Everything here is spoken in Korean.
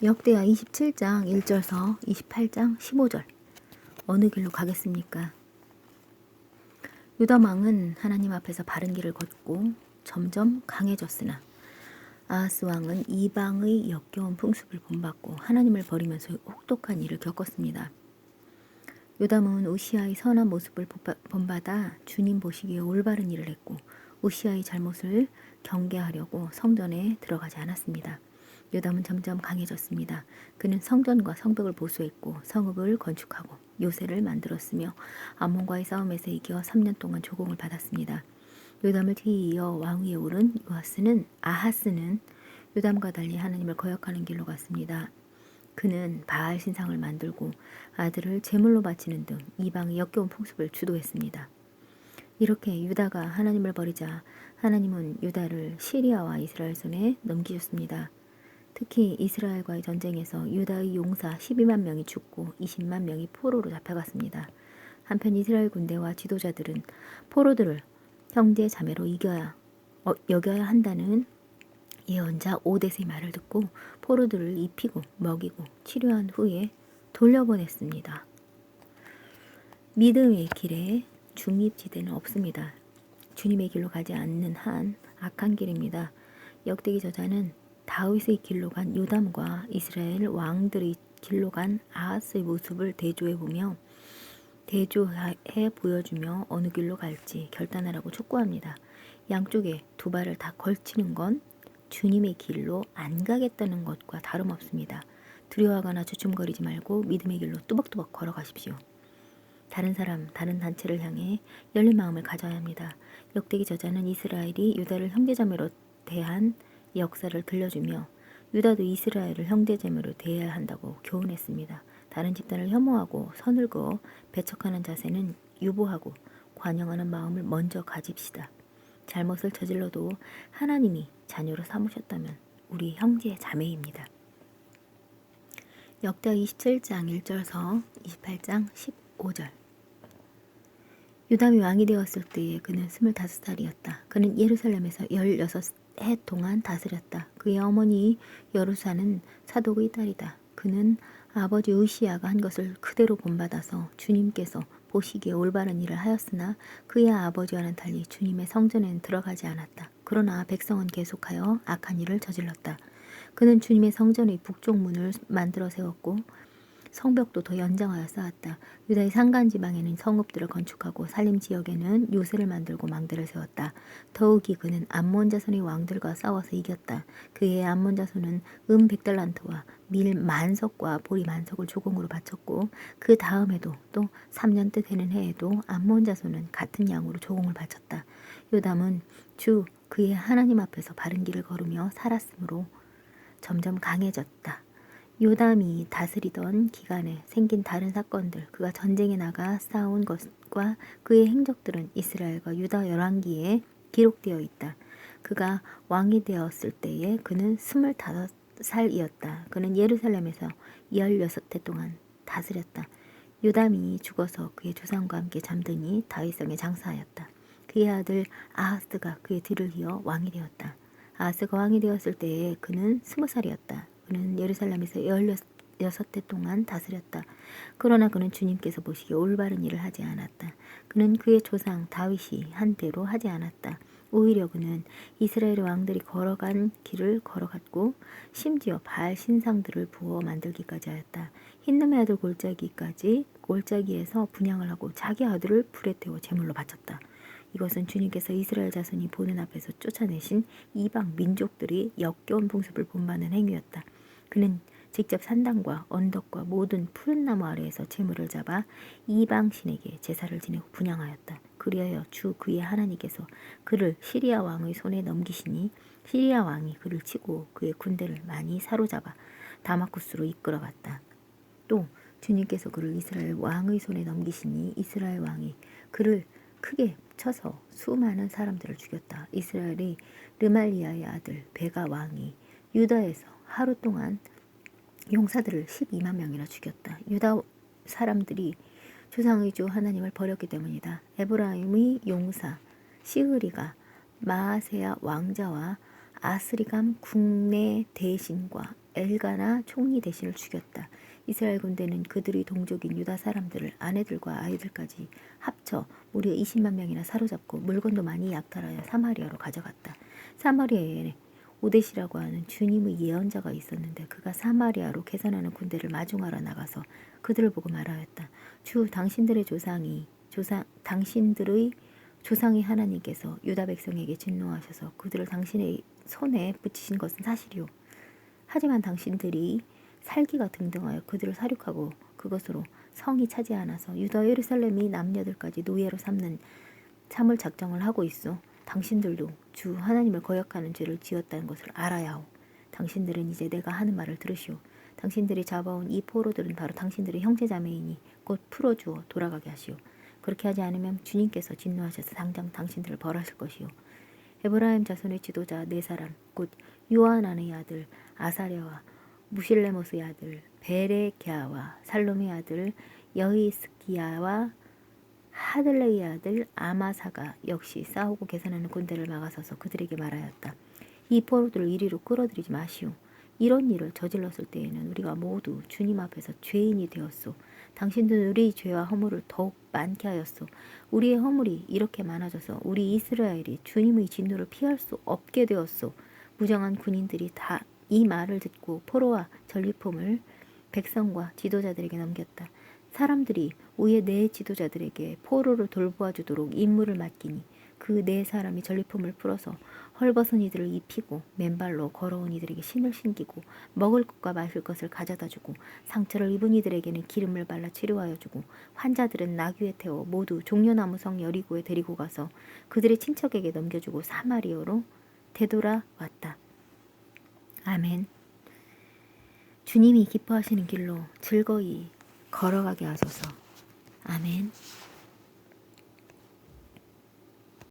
역대하 27장 1절서 28장 15절. 어느 길로 가겠습니까? 유다 왕은 하나님 앞에서 바른 길을 걷고 점점 강해졌으나 아하스 왕은 이방의 역겨운 풍습을 본받고 하나님을 버리면서 혹독한 일을 겪었습니다. 요담은 우시아의 선한 모습을 본받아 주님 보시기에 올바른 일을 했고 우시아의 잘못을 경계하려고 성전에 들어가지 않았습니다. 요담은 점점 강해졌습니다. 그는 성전과 성벽을 보수했고 성읍을 건축하고 요새를 만들었으며 암몬과의 싸움에서 이겨 3년 동안 조공을 받았습니다. 요담을 뒤이어 왕위에 오른 아하스는 요담과 달리 하나님을 거역하는 길로 갔습니다. 그는 바알 신상을 만들고 아들을 제물로 바치는 등 이방의 역겨운 풍습을 주도했습니다. 이렇게 유다가 하나님을 버리자 하나님은 유다를 시리아와 이스라엘 손에 넘기셨습니다. 특히 이스라엘과의 전쟁에서 유다의 용사 12만 명이 죽고 20만 명이 포로로 잡혀갔습니다. 한편 이스라엘 군대와 지도자들은 포로들을 형제 자매로 여겨야 한다는 예언자 오뎃의 말을 듣고 포로들을 입히고 먹이고 치료한 후에 돌려보냈습니다. 믿음의 길에 중립지대는 없습니다. 주님의 길로 가지 않는 한 악한 길입니다. 역대기 저자는 다윗의 길로 간 요담과 이스라엘 왕들의 길로 간 아하스의 모습을 대조해 보여주며 어느 길로 갈지 결단하라고 촉구합니다. 양쪽에 두 발을 다 걸치는 건 주님의 길로 안 가겠다는 것과 다름없습니다. 두려워하거나 주춤거리지 말고 믿음의 길로 뚜벅뚜벅 걸어가십시오. 다른 사람, 다른 단체를 향해 열린 마음을 가져야 합니다. 역대기 저자는 이스라엘이 유다를 형제자매로 대한 역사를 들려주며 유다도 이스라엘을 형제자매로 대해야 한다고 교훈했습니다. 다른 집단을 혐오하고 선을 그어 배척하는 자세는 유보하고 관용하는 마음을 먼저 가집시다. 잘못을 저질러도 하나님이 자녀로 삼으셨다면 우리 형제 자매입니다. 역대하 27장 1절서 28장 15절. 요담이 왕이 되었을 때에 그는 25살이었다. 그는 예루살렘에서 16해 동안 다스렸다. 그의 어머니 여루사는 사독의 딸이다. 그는 아버지 우시아가 한 것을 그대로 본받아서 주님께서 보시기에 올바른 일을 하였으나 그의 아버지와는 달리 주님의 성전에는 들어가지 않았다. 그러나 백성은 계속하여 악한 일을 저질렀다. 그는 주님의 성전의 북쪽 문을 만들어 세웠고 성벽도 더 연장하여 쌓았다. 유다의 산간 지방에는 성읍들을 건축하고 살림 지역에는 요새를 만들고 망대를 세웠다. 더욱이 그는 암몬 자손의 왕들과 싸워서 이겼다. 그의 암몬 자손은 100달란트와 밀 만석과 보리 만석을 조공으로 바쳤고 그 다음에도 또 3년째 되는 해에도 암몬 자손은 같은 양으로 조공을 바쳤다. 요담은 주 그의 하나님 앞에서 바른 길을 걸으며 살았으므로 점점 강해졌다. 요담이 다스리던 기간에 생긴 다른 사건들, 그가 전쟁에 나가 싸운 것과 그의 행적들은 이스라엘과 유다 열왕기에 기록되어 있다. 그가 왕이 되었을 때에 그는 25살이었다. 그는 예루살렘에서 16해 동안 다스렸다. 요담이 죽어서 그의 조상과 함께 잠드니 다윗성에 장사하였다. 그의 아들 아하스가 그의 뒤를 이어 왕이 되었다. 아하스가 왕이 되었을 때에 그는 20살이었다. 그는 예루살렘에서 16해 동안 다스렸다. 그러나 그는 주님께서 보시기에 올바른 일을 하지 않았다. 그는 그의 조상 다윗이 한 대로 하지 않았다. 오히려 그는 이스라엘 왕들이 걸어간 길을 걸어갔고 심지어 바알 신상들을 부어 만들기까지 하였다. 흰놈의 아들 골짜기에서 분향을 하고 자기 아들을 불에 태워 제물로 바쳤다. 이것은 주님께서 이스라엘 자손이 보는 앞에서 쫓아내신 이방 민족들이 역겨운 풍습을 본받는 행위였다. 그는 직접 산당과 언덕과 모든 푸른 나무 아래에서 제물을 잡아 이방 신에게 제사를 지내고 분향하였다. 그리하여 주 그의 하나님께서 그를 시리아 왕의 손에 넘기시니 시리아 왕이 그를 치고 그의 군대를 많이 사로잡아 다마쿠스로 이끌어갔다. 또 주님께서 그를 이스라엘 왕의 손에 넘기시니 이스라엘 왕이 그를 크게 쳐서 수많은 사람들을 죽였다. 이스라엘의 르말리아의 아들 베가 왕이 유다에서 하루 동안 용사들을 12만 명이나 죽였다. 유다 사람들이 조상의 주 하나님을 버렸기 때문이다. 에브라임의 용사 시흐리가 마아세야 왕자와 아스리감 국내 대신과 엘가나 총리 대신을 죽였다. 이스라엘 군대는 그들의 동족인 유다 사람들을 아내들과 아이들까지 합쳐 무려 20만 명이나 사로잡고 물건도 많이 약탈하여 사마리아로 가져갔다. 사마리아에 오데시라고 하는 주님의 예언자가 있었는데 그가 사마리아로 계산하는 군대를 마중하러 나가서 그들을 보고 말하였다. 주 당신들의 조상의 하나님께서 유다 백성에게 진노하셔서 그들을 당신의 손에 붙이신 것은 사실이요. 하지만 당신들이 살기가 등등하여 그들을 사륙하고 그것으로 성이 차지 않아서 유다 예루살렘이 남녀들까지 노예로 삼을 작정을 하고 있어. 당신들도 주 하나님을 거역하는 죄를 지었다는 것을 알아야 하오. 당신들은 이제 내가 하는 말을 들으시오. 당신들이 잡아온 이 포로들은 바로 당신들의 형제자매이니 곧 풀어주어 돌아가게 하시오. 그렇게 하지 않으면 주님께서 진노하셔서 당장 당신들을 벌하실 것이오. 에브라임 자손의 지도자 네 사람 곧 요하난의 아들 아사랴와 무실레모스의 아들 베레갸와 살롬의 아들 여히스기야와 하들레의 아들 아마사가 역시 싸우고 계산하는 군대를 막아서서 그들에게 말하였다. 이 포로들을 이리로 끌어들이지 마시오. 이런 일을 저질렀을 때에는 우리가 모두 주님 앞에서 죄인이 되었소. 당신들은 우리의 죄와 허물을 더욱 많게 하였소. 우리의 허물이 이렇게 많아져서 우리 이스라엘이 주님의 진노를 피할 수 없게 되었소. 무정한 군인들이 다 이 말을 듣고 포로와 전리품을 백성과 지도자들에게 넘겼다. 사람들이 오해 네 지도자들에게 포로를 돌보아 주도록 임무를 맡기니 그 네 사람이 전리품을 풀어서 헐벗은 이들을 입히고 맨발로 걸어온 이들에게 신을 신기고 먹을 것과 마실 것을 가져다 주고 상처를 입은 이들에게는 기름을 발라 치료하여 주고 환자들은 나귀에 태워 모두 종려나무 성 여리고에 데리고 가서 그들의 친척에게 넘겨주고 사마리아로 되돌아왔다. 아멘. 주님이 기뻐하시는 길로 즐거이 걸어가게 하소서. 아멘.